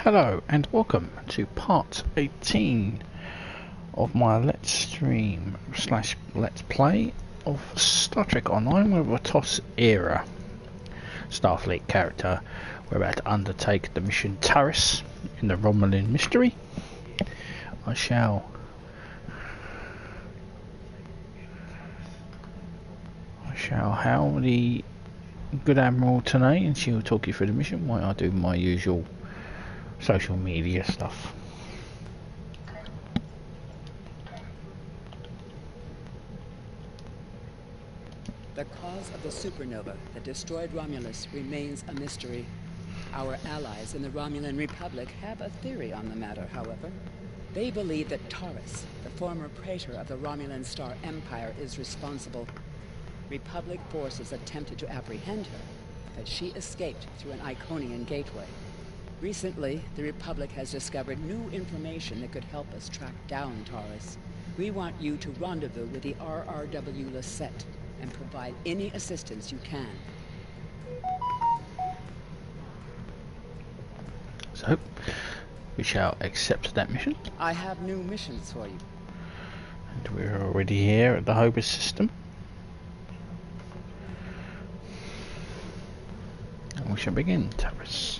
Hello and welcome to part 18 of my Let's Stream / Let's Play of Star Trek Online with a TOS era Starfleet character. We're about to undertake the mission Taris in the Romulan mystery. I shall hail the good Admiral tonight and she will talk you through the mission while I do my usual social media stuff. The cause of the supernova that destroyed Romulus remains a mystery. Our allies in the Romulan Republic have a theory on the matter, however. They believe that Taris, the former Praetor of the Romulan Star Empire, is responsible. Republic forces attempted to apprehend her, but she escaped through an Iconian gateway. Recently, the Republic has discovered new information that could help us track down Taris. We want you to rendezvous with the RRW Lisette and provide any assistance you can. So, we shall accept that mission. I have new missions for you. And we're already here at the Hobus System. And we shall begin, Taris.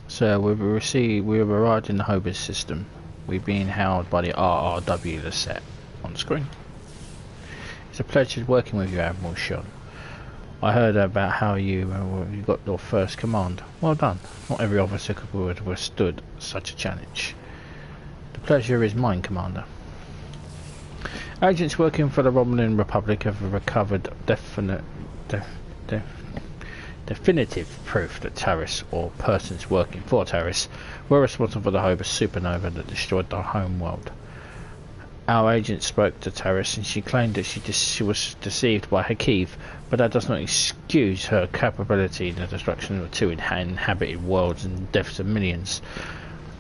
So we have arrived in the Hobus System. We've been held by the RRW Lisette on the screen. It's a pleasure working with you, Admiral Sean. I heard about how you got your first command. Well done. Not every officer could have withstood such a challenge. The pleasure is mine, Commander. Agents working for the Romulan Republic have recovered definitive proof that Taris, or persons working for Taris, were responsible for the Hobus supernova that destroyed their home world. Our agent spoke to Taris and she claimed that she was deceived by Hakeev, but that does not excuse her capability in the destruction of two inhabited worlds and deaths of millions.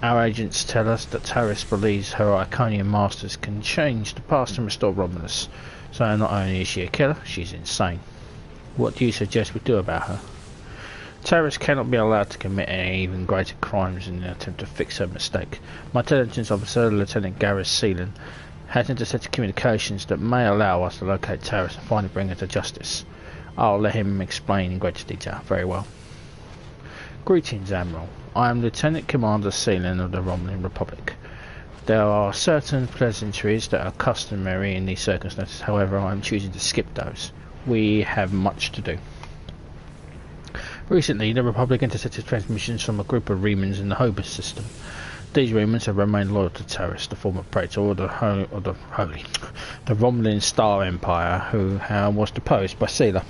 Our agents tell us that Taris believes her Iconian masters can change the past and restore Romulus. So not only is she a killer, she's insane. What do you suggest we do about her? Taris cannot be allowed to commit any even greater crimes in an attempt to fix her mistake. My intelligence officer, Lieutenant Garrus Seelan, has intercepted communications that may allow us to locate Taris and finally bring her to justice. I'll let him explain in greater detail. Very well. Greetings, Admiral. I am Lieutenant Commander Seelan of the Romulan Republic. There are certain pleasantries that are customary in these circumstances, however I am choosing to skip those. We have much to do. Recently, the Republic intercepted transmissions from a group of rumours in the Hobus System. These rumours have remained loyal to Taris, the former Praetor of the Romulan Star Empire, who was deposed by Seelan.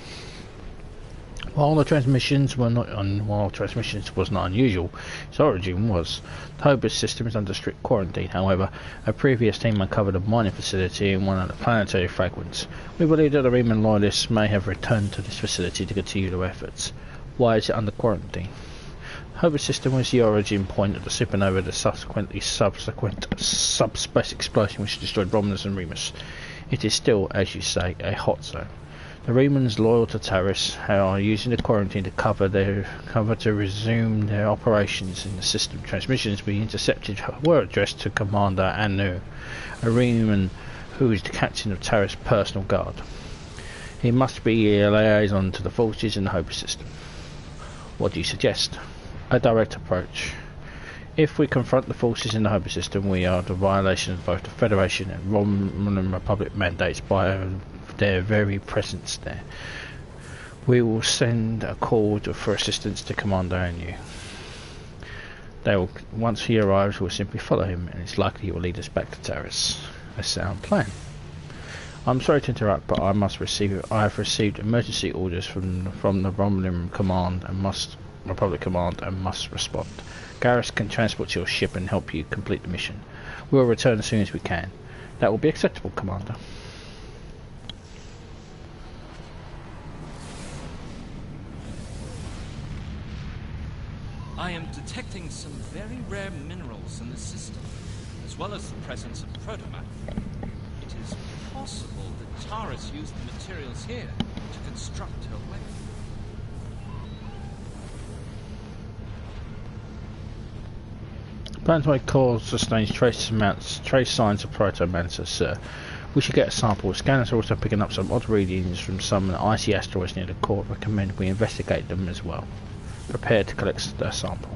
While transmissions was not unusual, its origin was. The Hobus System is under strict quarantine. However, a previous team uncovered a mining facility in one of the planetary fragments. We believe that the Romulan loyalists may have returned to this facility to continue their efforts. Why is it under quarantine? The Hobus System was the origin point of the supernova, the subsequent subspace explosion which destroyed Romulus and Remus. It is still, as you say, a hot zone. The Romulans loyal to Taris are using the quarantine to cover to resume their operations in the system. Transmissions we intercepted were addressed to Commander Anu, a Romulan who is the captain of Taris' personal guard. He must be a liaison to the forces in the Hobus System. What do you suggest? A direct approach. If we confront the forces in the Hobus System, we are in violation of both the Federation and Romulan Republic mandates by their very presence there. We will send a call for assistance to Commander Anu. Once he arrives, we'll simply follow him, and it's likely he will lead us back to Taris. A sound plan. I'm sorry to interrupt, but I have received emergency orders from the Romulan Command and Republic Command and must respond. Garrus can transport your ship and help you complete the mission. We'll return as soon as we can. That will be acceptable, Commander. I am detecting some very rare minerals in the system, as well as the presence of protomatter. It is possible that Taris used the materials here to construct her weapon? Planetary core sustains trace signs of proto-mantis, sir. We should get a sample. Scanners are also picking up some odd readings from some icy asteroids near the core. Recommend we investigate them as well. Prepare to collect a sample.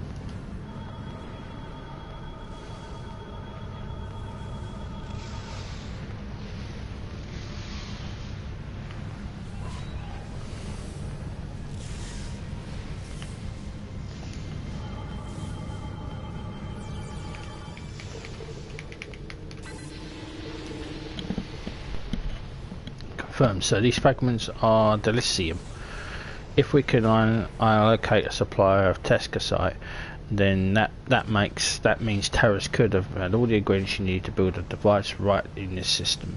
So these fragments are dilithium. If we can allocate a supply of tescasite, then that means Taris could have had all the ingredients you need to build a device right in this system.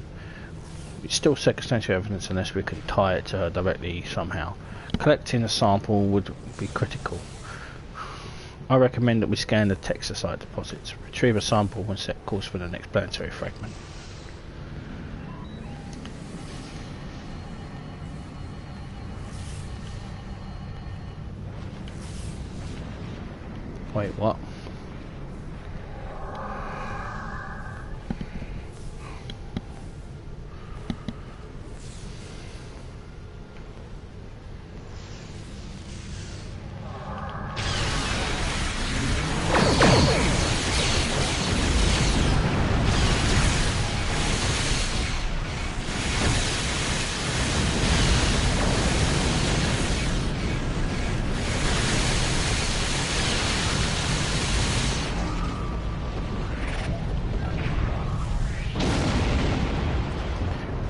It's still circumstantial evidence unless we can tie it to her directly somehow. Collecting a sample would be critical. I recommend that we scan the tescasite deposits, retrieve a sample and set course for the next planetary fragment. Wait, what?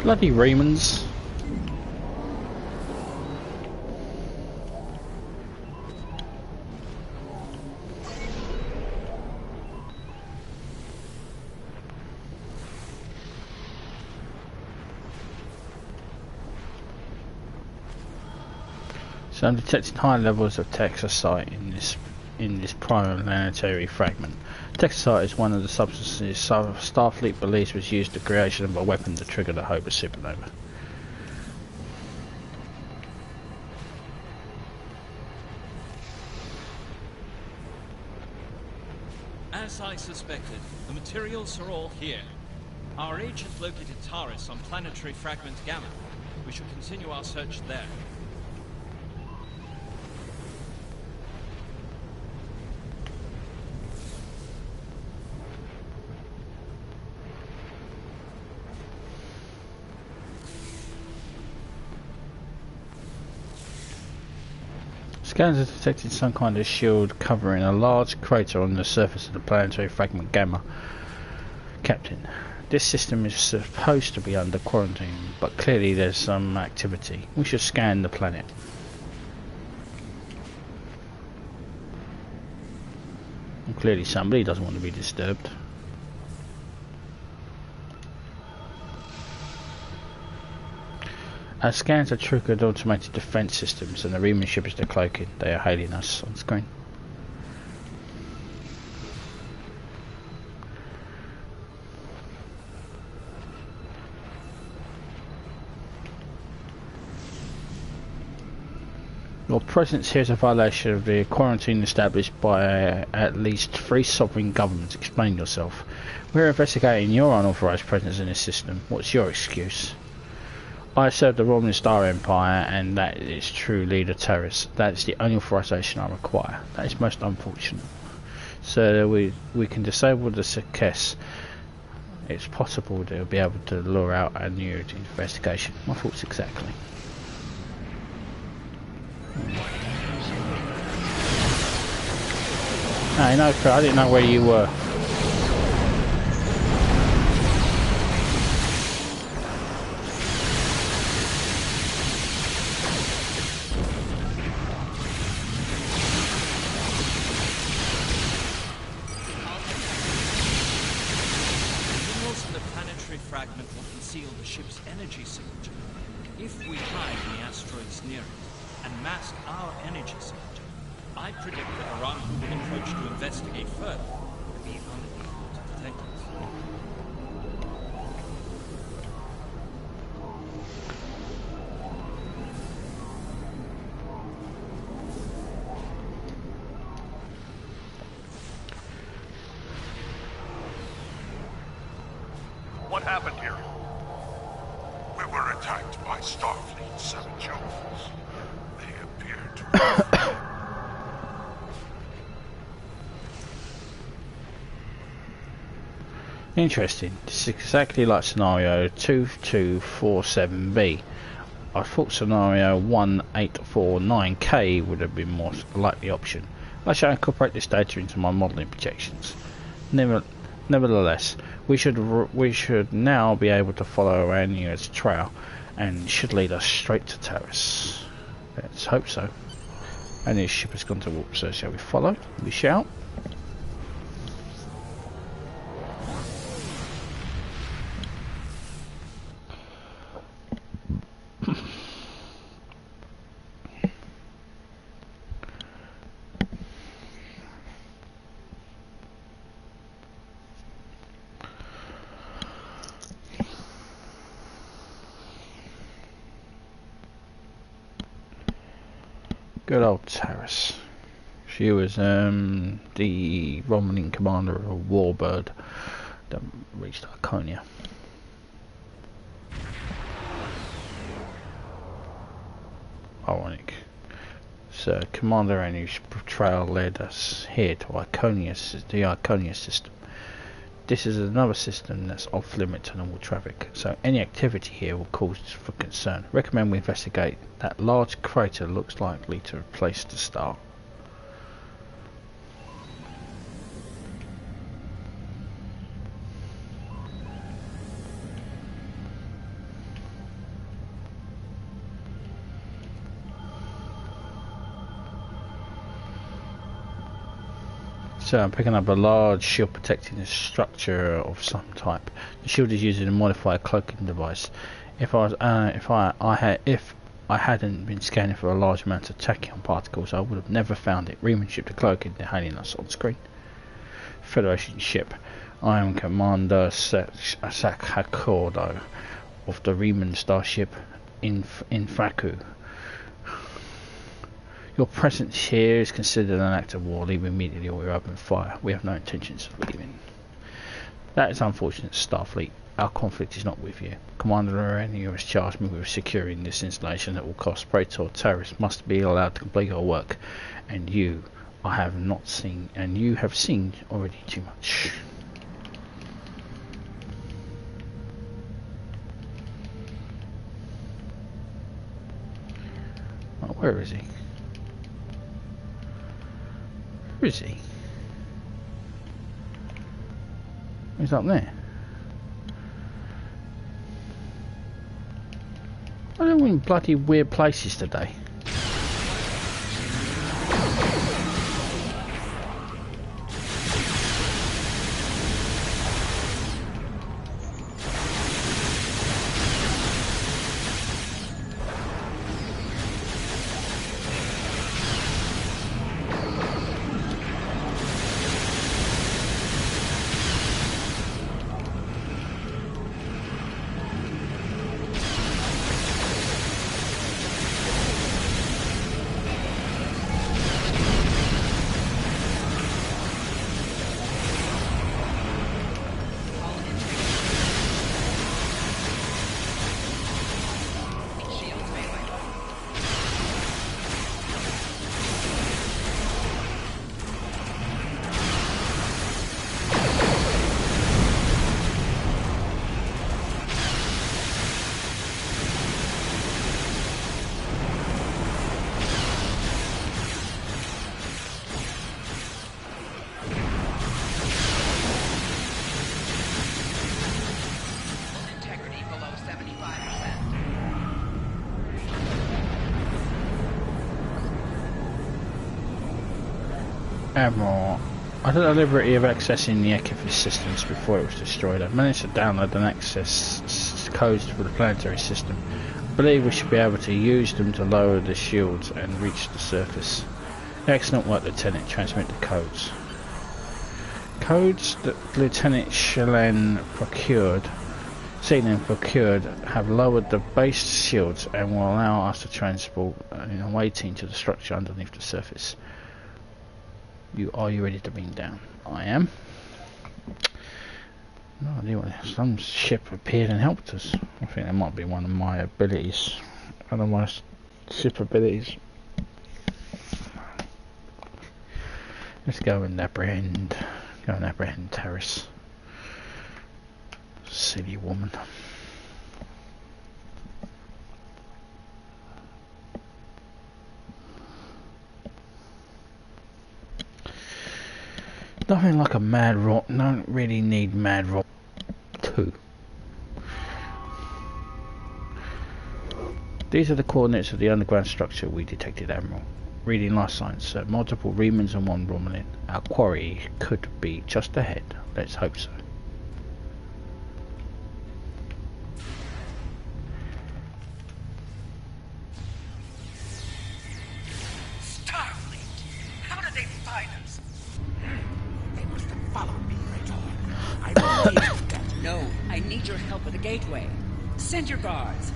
Bloody Romans. So I'm detecting high levels of tescasite in this planetary fragment. Tescasite is one of the substances Starfleet believes was used in the creation of a weapon to trigger the Hobus supernova. As I suspected, the materials are all here. Our agent located Taris on planetary fragment Gamma. We should continue our search there. Scanners have detected some kind of shield covering a large crater on the surface of the planetary fragment Gamma. Captain, this system is supposed to be under quarantine, but clearly there's some activity. We should scan the planet. And clearly somebody doesn't want to be disturbed. Our scans have triggered automated defense systems and the Romulan ship is decloaking. They are hailing us on screen. Your presence here is a violation of the quarantine established by at least 3 sovereign governments. Explain yourself. We're investigating your unauthorized presence in this system. What's your excuse? I serve the Romulan Star Empire, and that is true leader Taris. That is the only authorization I require. That is most unfortunate. So we can disable the Cerberus. It's possible they'll be able to lure out a new investigation. My thoughts exactly. I know, I didn't know where you were. Fragment will conceal the ship's energy signature. If we hide in the asteroids near it and mask our energy signature, I predict that Iran, who will approach to investigate further, will be unable to detect us. What happened here? We were attacked by Starfleet 7 Jones. They appeared to... Interesting. This is exactly like scenario 2247B. I thought scenario 1849K would have been more likely option. I shall incorporate this data into my modelling projections. Nevertheless, we should now be able to follow Anua's trail, and should lead us straight to Taris. Let's hope so. Anua's ship has gone to warp, so shall we follow? We shall. Good old Taris. She was the Romulan commander of a warbird that reached Iconia. Ironic. So Commander Anu's trail led us here to the Iconia system. This is another system that's off limit to normal traffic, so any activity here will cause for concern. Recommend we investigate. That large crater looks likely to replace the star. So I'm picking up a large shield protecting a structure of some type. The shield is using a modified cloaking device. If I hadn't been scanning for a large amount of tachyon particles, I would have never found it. Remanship the cloaking, they're hailing us on screen. Federation ship. I am Commander Sakakordo of the Riemann starship in Fraku. Your presence here is considered an act of war. Leave immediately or we open fire. We have no intentions of leaving. That is unfortunate, Starfleet. Our conflict is not with you. Commander Anu has charged me with securing this installation at all costs. Praetor Taris must be allowed to complete her work, and you have seen already too much. Oh, where is he? Where is he? He's up there. I don't want bloody weird places today. Admiral, I took the liberty of accessing the Hobus systems before it was destroyed. I've managed to download and access codes for the planetary system. I believe we should be able to use them to lower the shields and reach the surface. Excellent work, Lieutenant. Transmit the codes. Codes that Lieutenant Celine procured have lowered the base shields and will allow us to transport an away team to the structure underneath the surface. Are you ready to beam down? I am. No idea what some ship appeared and helped us. I think that might be one of my abilities. One of my ship abilities. Let's go and apprehend. Go and apprehend Taris. Silly woman. Nothing like a mad rock. Don't really need mad rock 2. These are the coordinates of the underground structure we detected, Admiral. Reading life signs, multiple Remans and 1 Romulan. Our quarry could be just ahead. Let's hope so. Starfleet! How did they find us? They must have followed me, Praetor. I believe that. No, I need your help with the gateway. Send your guards.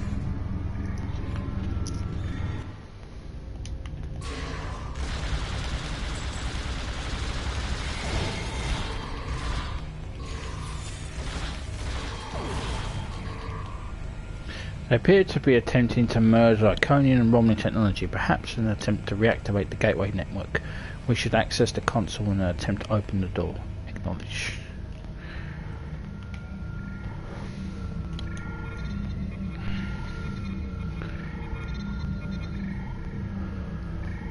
They appear to be attempting to merge Iconian and Romulan technology, perhaps in an attempt to reactivate the gateway network. We should access the console in an attempt to open the door. Acknowledge.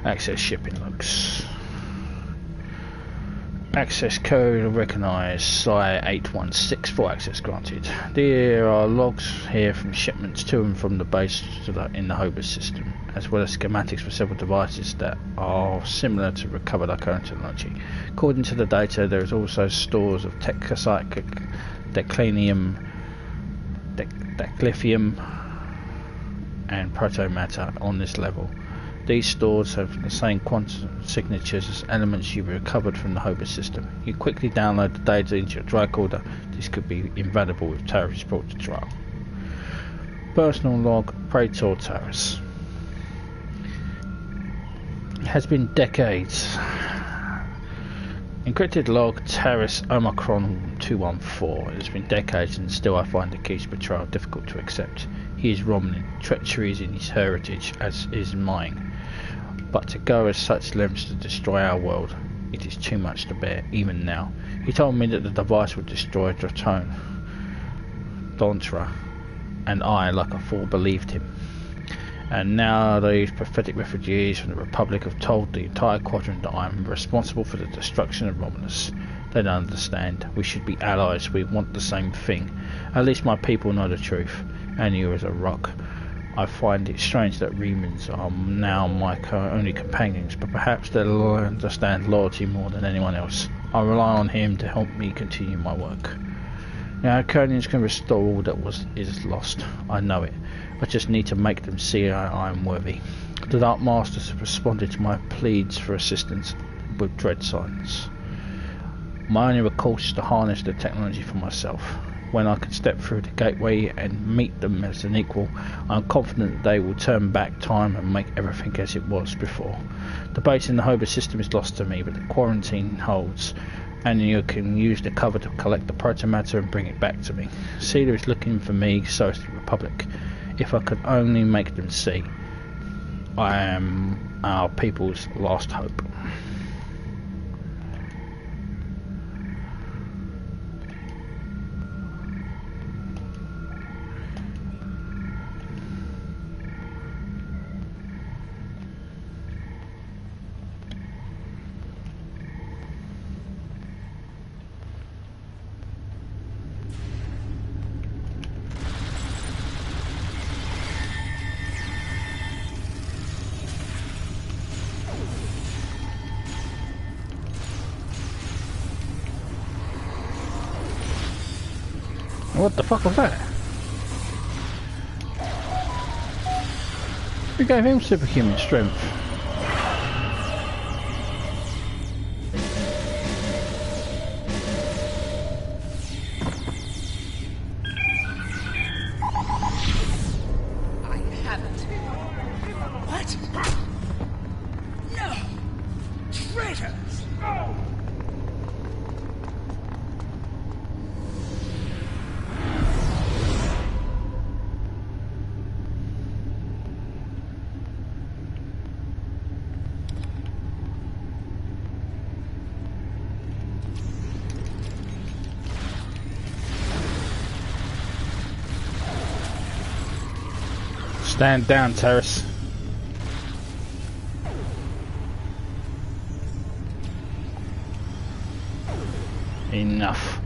Access shipping logs. Access code recognised. Psi 816 for access granted. There are logs here from shipments to and from the base in the Hobus System, as well as schematics for several devices that are similar to recovered Iconian technology. According to the data, there is also stores of techopsychic, declinium, declithium, and protomatter on this level. These stores have the same quantum signatures as elements you recovered from the Hobus System. You quickly download the data into your tricorder. This could be invaluable if Taris is brought to trial. Personal log, Praetor Taris. It has been decades. Encrypted log, Taris Omicron 214. It has been decades and still I find the accused betrayal difficult to accept. He is Romulan. Treachery is in his heritage, as is mine. But to go as such lengths to destroy our world, it is too much to bear, even now. He told me that the device would destroy Dratone, Dontra, and I, like a fool, believed him. And now these pathetic refugees from the Republic have told the entire quadrant that I am responsible for the destruction of Romulus. They don't understand. We should be allies. We want the same thing. At least my people know the truth. And you as a rock. I find it strange that Remans are now my only companions, but perhaps they'll understand loyalty more than anyone else. I rely on him to help me continue my work. Now, Iconians can restore all that is lost. I know it. I just need to make them see I am worthy. The Dark Masters have responded to my pleas for assistance with dread silence. My only recourse is to harness the technology for myself. When I can step through the gateway and meet them as an equal, I am confident that they will turn back time and make everything as it was before. The base in the Hobus System is lost to me, but the quarantine holds, and you can use the cover to collect the protomatter and bring it back to me. Cedar is looking for me, so is the Republic. If I could only make them see, I am our people's last hope. What the fuck was that? Who gave him superhuman strength? I haven't. What? No! Traitors! Stand down, Taris. Enough.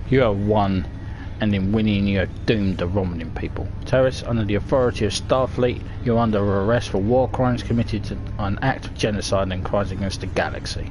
You have won, and in winning you have doomed the Romulan people. Taris, under the authority of Starfleet, you're under arrest for war crimes committed to an act of genocide and crimes against the galaxy.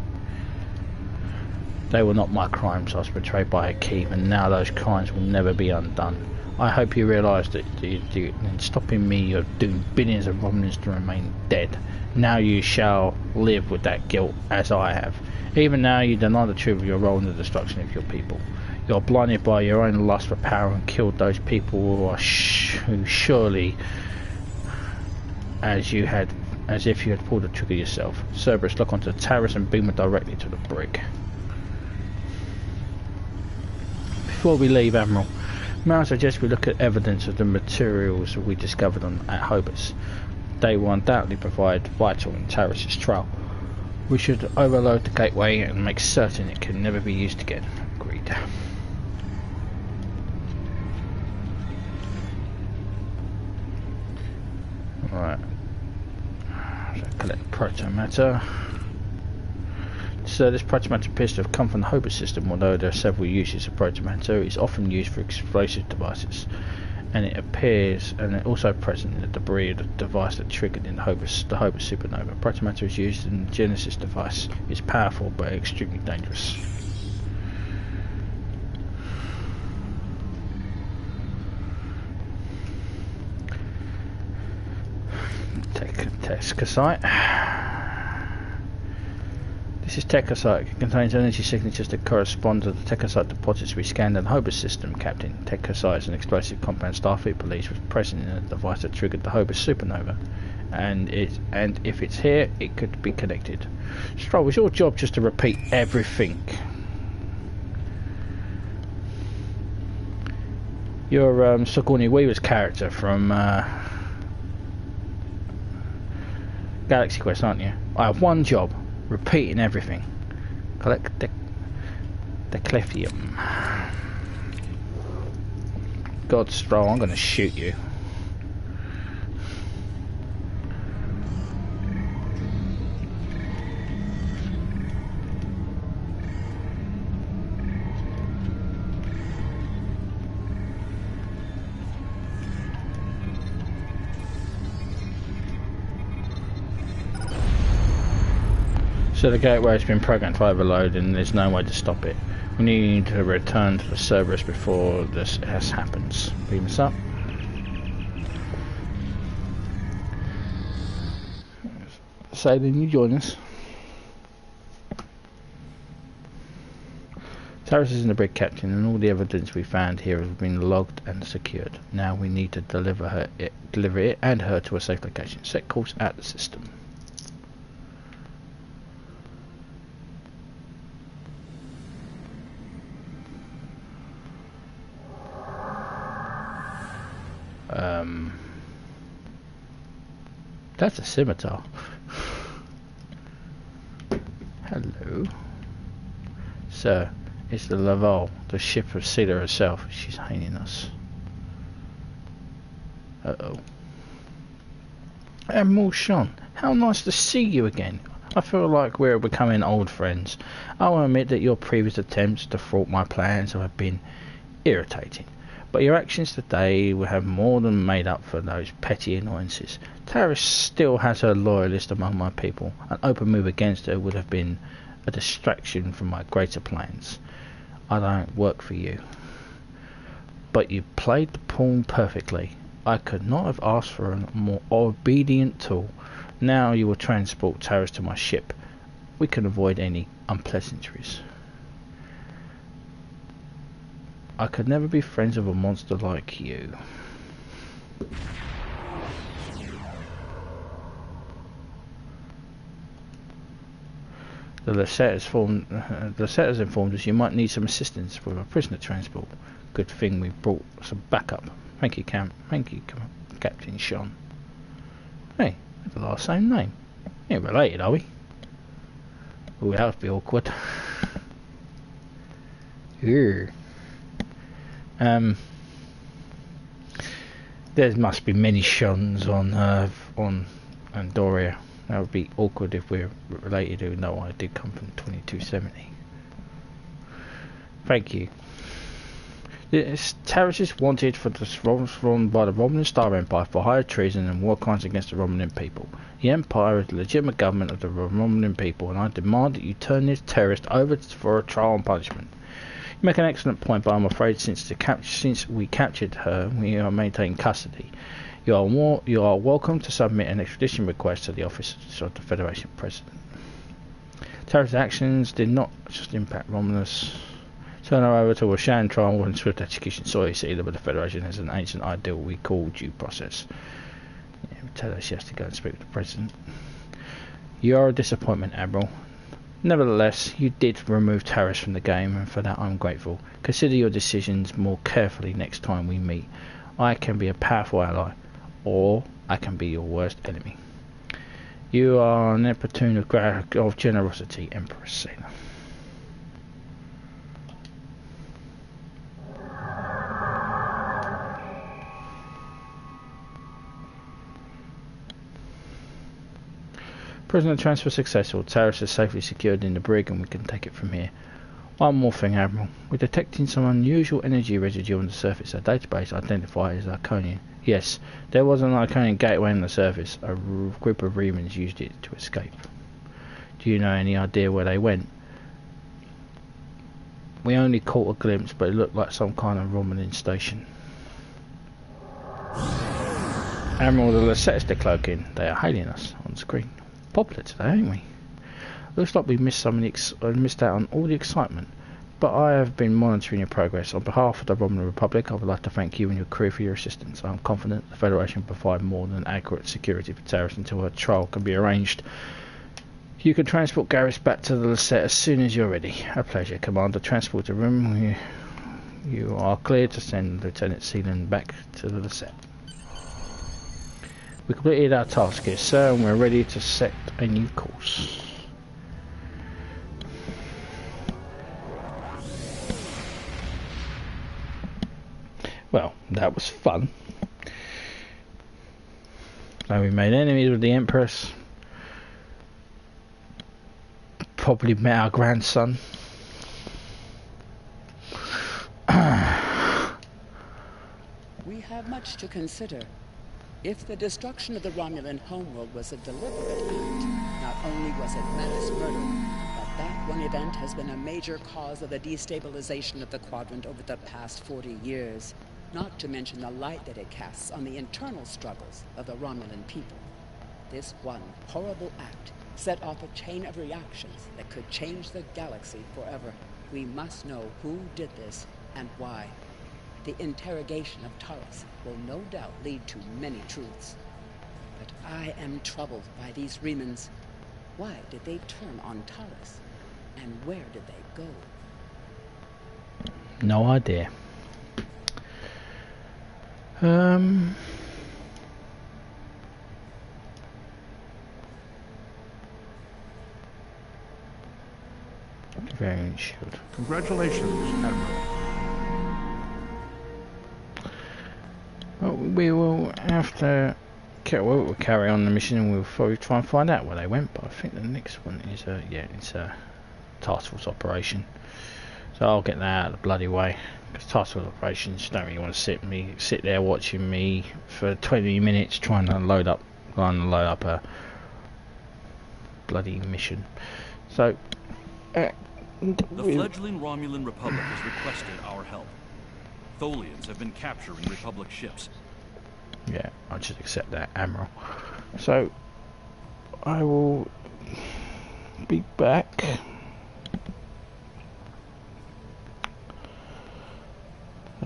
They were not my crimes. I was betrayed by a keep, and now those crimes will never be undone. I hope you realise that in stopping me you have doomed billions of Romulans to remain dead. Now you shall live with that guilt, as I have. Even now you deny the truth of your role in the destruction of your people. You are blinded by your own lust for power and killed those people who surely, as if you had pulled the trigger yourself. Cerberus, lock onto Taris and beam it directly to the brig. Before we leave, Admiral, may I suggest we look at evidence of the materials we discovered at Hobus. They will undoubtedly provide vital in Taris' trial. We should overload the gateway and make certain it can never be used again. Agreed. Right. So collect protomatter. So this protomatter appears to have come from the Hobus System, although there are several uses of protomatter. It's often used for explosive devices, and it also present in the debris of the device that triggered in the Hobus supernova. Protomatter is used in the Genesis device. It's powerful but extremely dangerous. Tekasite. This is Tekasite. It contains energy signatures that correspond to the Tekasite deposits we scanned in the Hobus System, Captain. Tekasite is an explosive compound Starfleet believes was present in a device that triggered the Hobus supernova. And if it's here, it could be connected. Stroll, was your job just to repeat everything? You're Sigourney Weaver's character from Galaxy Quest, aren't you? I have one job. Repeating everything. Collect the cleftium. God, Stroll, I'm gonna shoot you. So the gateway has been programmed to overload and there's no way to stop it. We need to return to the Cerberus before this happens. Beam us up. So then you join us. Taris is in the brig, Captain, and all the evidence we found here has been logged and secured. Now we need to deliver it and her to a safe location. Set course out the system. That's a scimitar. Hello. Sir, it's the Laval, the ship of Celia herself. She's hailing us. Uh-oh. Admiral Sean, how nice to see you again. I feel like we're becoming old friends. I will admit that your previous attempts to thwart my plans have been irritating. But your actions today will have more than made up for those petty annoyances. Taris still has her loyalists among my people. An open move against her would have been a distraction from my greater plans. I don't work for you. But you played the pawn perfectly. I could not have asked for a more obedient tool. Now you will transport Taris to my ship. We can avoid any unpleasantries. I could never be friends with a monster like you. The Lasette has informed us you might need some assistance with a prisoner transport. Good thing we brought some backup. Thank you, Captain Sean. Hey, the last same name. Ain't related, are we? Ooh, that would be awkward. Yeah. There must be many Shons on Andoria. That would be awkward if we're related, even though I did come from 2270. Thank you. Taris is wanted for the run by the Romulan Star Empire for high treason and war crimes against the Romulan people. The Empire is the legitimate government of the Romulan people, and I demand that you turn this terrorist over for a trial and punishment. You make an excellent point, but I'm afraid since we captured her, we are maintaining custody. You are welcome to submit an extradition request to the office of the Federation President. Taris' actions did not just impact Romulus. Turn her over to a sham trial and swift execution. Sorry, Sealer, but the Federation has an ancient ideal we call due process. Yeah, tell her she has to go and speak with the President. You are a disappointment, Admiral. Nevertheless, you did remove Taris from the game, and for that I'm grateful. Consider your decisions more carefully next time we meet. I can be a powerful ally, or I can be your worst enemy. You are an epitome of generosity, Empress Sealer. Prisoner transfer successful. Taris is safely secured in the brig and we can take it from here. One more thing, Admiral. We're detecting some unusual energy residue on the surface. Our database identifies as Arconian. Yes, there was an Arconian gateway on the surface. A group of Remans used it to escape. Do you know any idea where they went? We only caught a glimpse, but it looked like some kind of Romulan station. Admiral, the Lacettes they're cloaking. They are hailing us on screen. Popular today, ain't we? Looks like we missed missed out on all the excitement, but I have been monitoring your progress. On behalf of the Romulan Republic, I would like to thank you and your crew for your assistance. I am confident the Federation will provide more than adequate security for Taris until her trial can be arranged. You can transport Garrus back to the Lacette as soon as you're ready. A pleasure, Commander. Transport to room. You are cleared to send Lieutenant Sealand back to the Lacette. We completed our task here, sir, and we're ready to set a new course. Well, that was fun. So we made enemies with the Empress. Probably met our grandson. We have much to consider. If the destruction of the Romulan homeworld was a deliberate act, not only was it mass murder, but that one event has been a major cause of the destabilization of the quadrant over the past 40 years, not to mention the light that it casts on the internal struggles of the Romulan people. This one horrible act set off a chain of reactions that could change the galaxy forever. We must know who did this and why. The interrogation of Taris will no doubt lead to many truths. But I am troubled by these Remans. Why did they turn on Taris? And where did they go? No idea. Variant shield. Congratulations, Admiral. Well, we will have to we'll carry on the mission and we'll probably try and find out where they went, but I think the next one is it's a task force operation. So I'll get that out of the bloody way. Because task force operations, you don't really want to sit there watching me for 20 minutes trying to load up a bloody mission. So the fledgling Romulan Republic has requested our help. Tholians have been capturing Republic ships. Yeah, I'll just accept that, Admiral. So I will be back.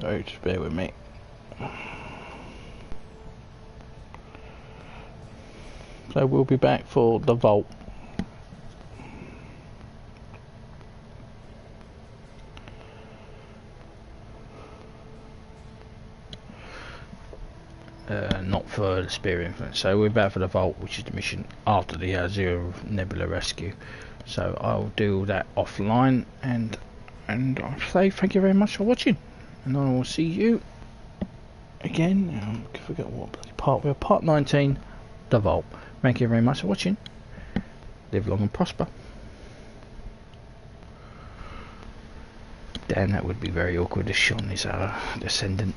So just bear with me. So we'll be back for the vault. Not for the Spear Influence. So we're back for the vault, which is the mission after the Zero Nebula rescue. So I'll do that offline, and I'll say thank you very much for watching, and I will see you again. I forget what bloody part we are. Part 19, the Vault. Thank you very much for watching. Live long and prosper. Damn, that would be very awkward if Sean is our descendant.